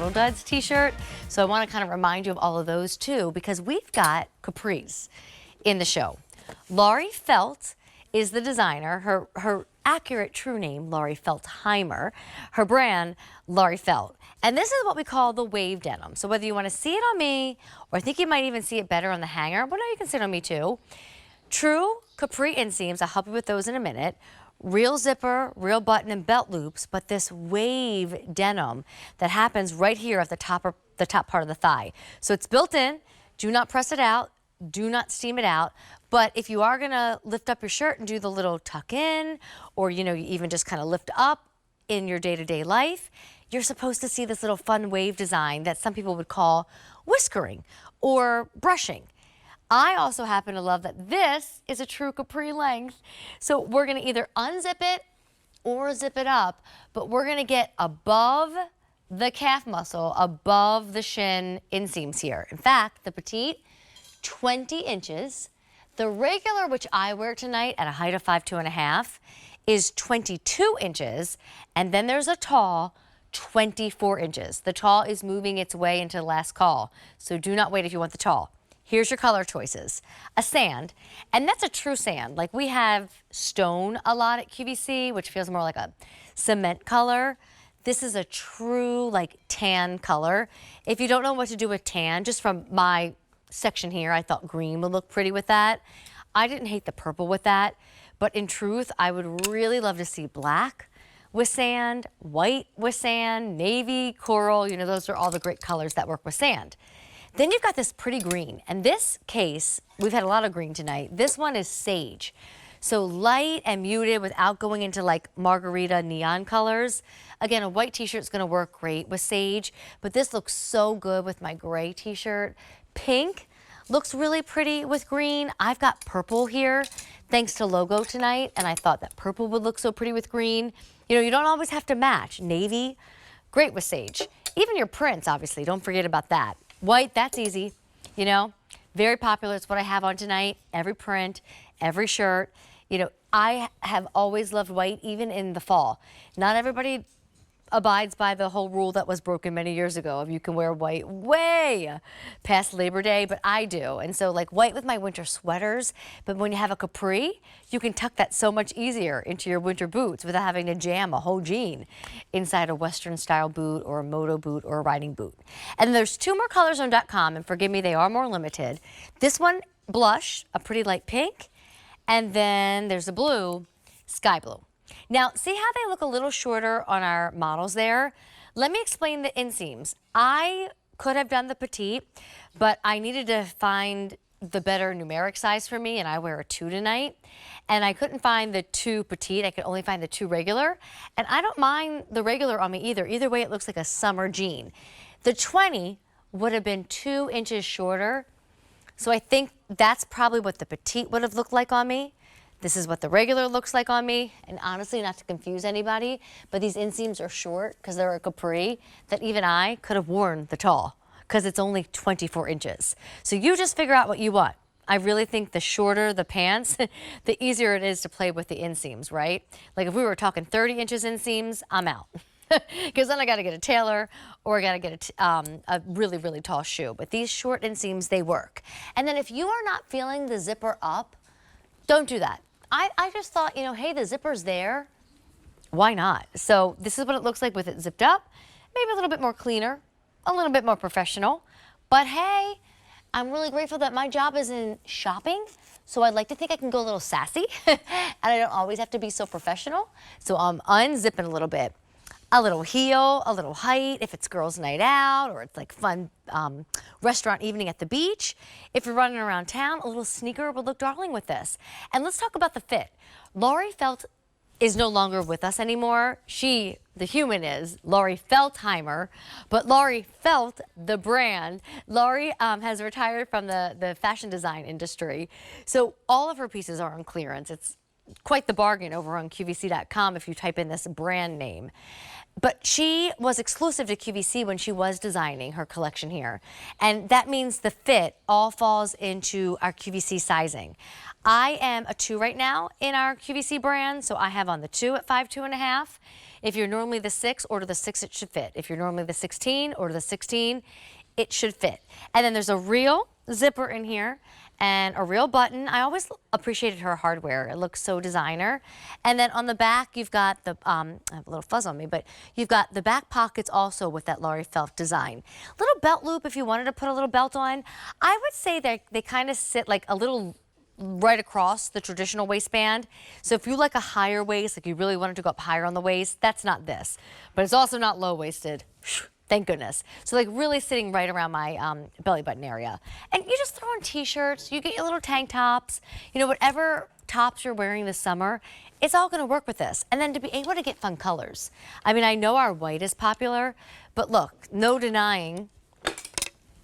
Turtle Duds t-shirt. So I want to kind of remind you of all of those too, because we've got capris in the show. Laurie Felt is the designer. Her accurate true name, Laurie Feltheimer. Her brand, Laurie Felt. And this is what we call the wave denim. So whether you want to see it on me, or I think you might even see it better on the hanger, but no, you can see it on me too. True capri inseams, I'll help you with those in a minute. Real zipper, real button and belt loops, but this wave denim that happens right here at the top part of the thigh. So it's built in. Do not press it out. Do not steam it out. But if you are gonna lift up your shirt and do the little tuck in, or you even just kind of lift up in your day-to-day life, you're supposed to see this little fun wave design that some people would call whiskering or brushing. I also happen to love that this is a true capri length. So we're gonna either unzip it or zip it up, but we're gonna get above the calf muscle, above the shin inseams here. In fact, the petite, 20 inches. The regular, which I wear tonight at a height of 5'2½", is 22 inches. And then there's a tall, 24 inches. The tall is moving its way into the last call. So do not wait if you want the tall. Here's your color choices. A sand, and that's a true sand. Like we have stone a lot at QVC, which feels more like a cement color. This is a true like tan color. If you don't know what to do with tan, just from my section here, I thought green would look pretty with that. I didn't hate the purple with that, but in truth, I would really love to see black with sand, white with sand, navy, coral, those are all the great colors that work with sand. Then you've got this pretty green, and this case, we've had a lot of green tonight. This one is sage. So light and muted without going into like margarita neon colors. Again, a white t-shirt is gonna work great with sage, but this looks so good with my gray t-shirt. Pink looks really pretty with green. I've got purple here, thanks to logo tonight, and I thought that purple would look so pretty with green. You don't always have to match. Navy, great with sage. Even your prints, obviously, don't forget about that. White, that's easy, very popular. It's what I have on tonight, every print, every shirt. I have always loved white, even in the fall. Not everybody abides by the whole rule that was broken many years ago of you can wear white way past Labor Day, but I do. And so like white with my winter sweaters, but when you have a capri, you can tuck that so much easier into your winter boots without having to jam a whole jean inside a Western style boot or a moto boot or a riding boot. And there's 2 more colors on .com, and forgive me, they are more limited. This one, blush, a pretty light pink, and then there's a blue, sky blue. Now, see how they look a little shorter on our models there? Let me explain the inseams. I could have done the petite, but I needed to find the better numeric size for me, and I wear a 2 tonight. And I couldn't find the 2 petite, I could only find the 2 regular. And I don't mind the regular on me either. Either way, it looks like a summer jean. The 20 would have been 2 inches shorter. So I think that's probably what the petite would have looked like on me. This is what the regular looks like on me, and honestly, not to confuse anybody, but these inseams are short because they're a capri that even I could have worn the tall because it's only 24 inches. So you just figure out what you want. I really think the shorter the pants, the easier it is to play with the inseams, right? Like if we were talking 30 inches inseams, I'm out. Because then I got to get a tailor or I got to get a really, really tall shoe. But these short inseams, they work. And then if you are not feeling the zipper up, don't do that. I just thought, hey, the zipper's there. Why not? So this is what it looks like with it zipped up. Maybe a little bit more cleaner, a little bit more professional. But hey, I'm really grateful that my job is in shopping. So I'd like to think I can go a little sassy and I don't always have to be so professional. So I'm unzipping a little bit. A little heel, a little height, if it's girls' night out or it's like fun restaurant evening at the beach. If you're running around town, a little sneaker would look darling with this. And let's talk about the fit. Laurie Felt is no longer with us anymore. She, the human is, Laurie Feltheimer, but Laurie Felt, the brand. Laurie has retired from the fashion design industry. So all of her pieces are on clearance. It's quite the bargain over on QVC.com if you type in this brand name. But she was exclusive to QVC when she was designing her collection here. And that means the fit all falls into our QVC sizing. I am a 2 right now in our QVC brand, so I have on the 2 at 5'2½". If you're normally the 6, order the 6, it should fit. If you're normally the 16, order the 16, it should fit. And then there's a real zipper in here and a real button. I always appreciated her hardware. It looks so designer. And then on the back, you've got the, I have a little fuzz on me, but you've got the back pockets also with that Laurie felt design. Little belt loop if you wanted to put a little belt on. I would say that they kind of sit like a little right across the traditional waistband. So if you like a higher waist, like you really wanted to go up higher on the waist, that's not this. But it's also not low-waisted. Thank goodness. So like really sitting right around my belly button area. And you just throw on t-shirts, you get your little tank tops, you know, whatever tops you're wearing this summer, it's all gonna work with this. And then to be able to get fun colors. I mean, I know our white is popular, but look, no denying,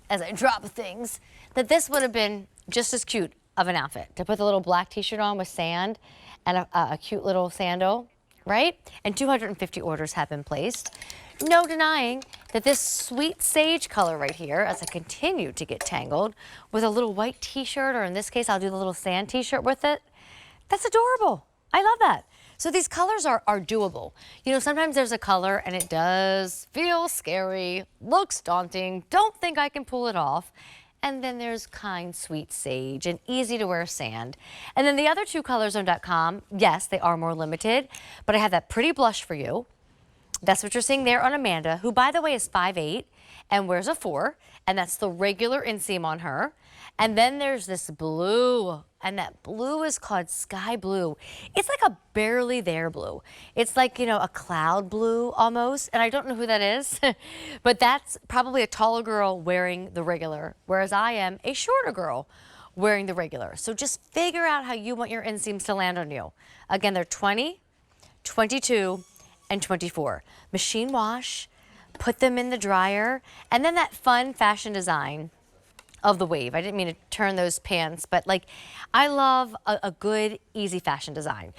as I drop things, that this would have been just as cute of an outfit. To put the little black t-shirt on with sand and a cute little sandal, right? And 250 orders have been placed. No denying that this sweet sage color right here, as I continue to get tangled, with a little white t-shirt, or in this case, I'll do the little sand t-shirt with it, that's adorable. I love that. So these colors are doable. You know, sometimes there's a color and it does feel scary, looks daunting, don't think I can pull it off. And then there's kind, sweet sage and easy to wear sand. And then the other two colors on .com, yes, they are more limited, but I have that pretty blush for you. That's what you're seeing there on Amanda, who, by the way, is 5'8" and wears a 4, and that's the regular inseam on her. And then there's this blue, and that blue is called sky blue. It's like a barely there blue. It's like, you know, a cloud blue almost, and I don't know who that is, but that's probably a taller girl wearing the regular, whereas I am a shorter girl wearing the regular. So just figure out how you want your inseams to land on you. Again, they're 20, 22, and 24. Machine wash, put them in the dryer, and then that fun fashion design of the wave. I didn't mean to turn those pants, but like, I love a good, easy fashion design.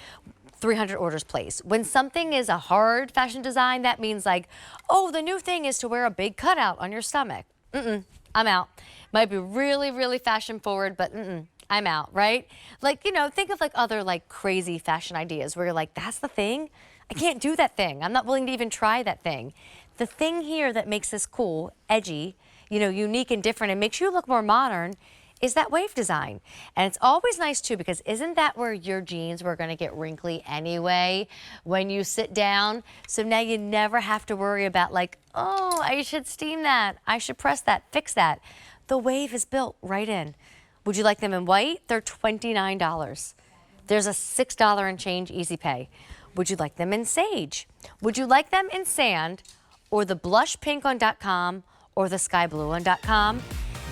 300 orders placed. When something is a hard fashion design, that means like, oh, the new thing is to wear a big cutout on your stomach. I'm out. Might be really, really fashion forward, but I'm out, right? Like, you know, think of like other like crazy fashion ideas where you're like, that's the thing? I can't do that thing. I'm not willing to even try that thing. The thing here that makes this cool, edgy, you know, unique and different and makes you look more modern is that wave design. And it's always nice too, because isn't that where your jeans were gonna get wrinkly anyway when you sit down? So now you never have to worry about like, oh, I should steam that. I should press that, fix that. The wave is built right in. Would you like them in white? They're $29. There's a $6 and change easy pay. Would you like them in sage? Would you like them in sand, or the blush pink on .com, or the sky blue on .com?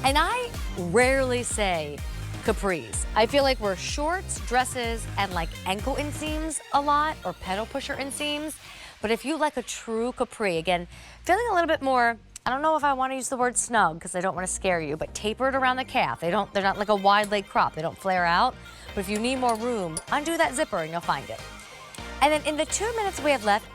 And I rarely say capris. I feel like we're shorts, dresses, and like ankle inseams a lot, or pedal pusher inseams. But if you like a true capri, again, feeling a little bit more, I don't know if I want to use the word snug because I don't want to scare you, but tapered around the calf. They're not like a wide leg crop. They don't flare out. But if you need more room, undo that zipper and you'll find it. And then in the 2 minutes we have left,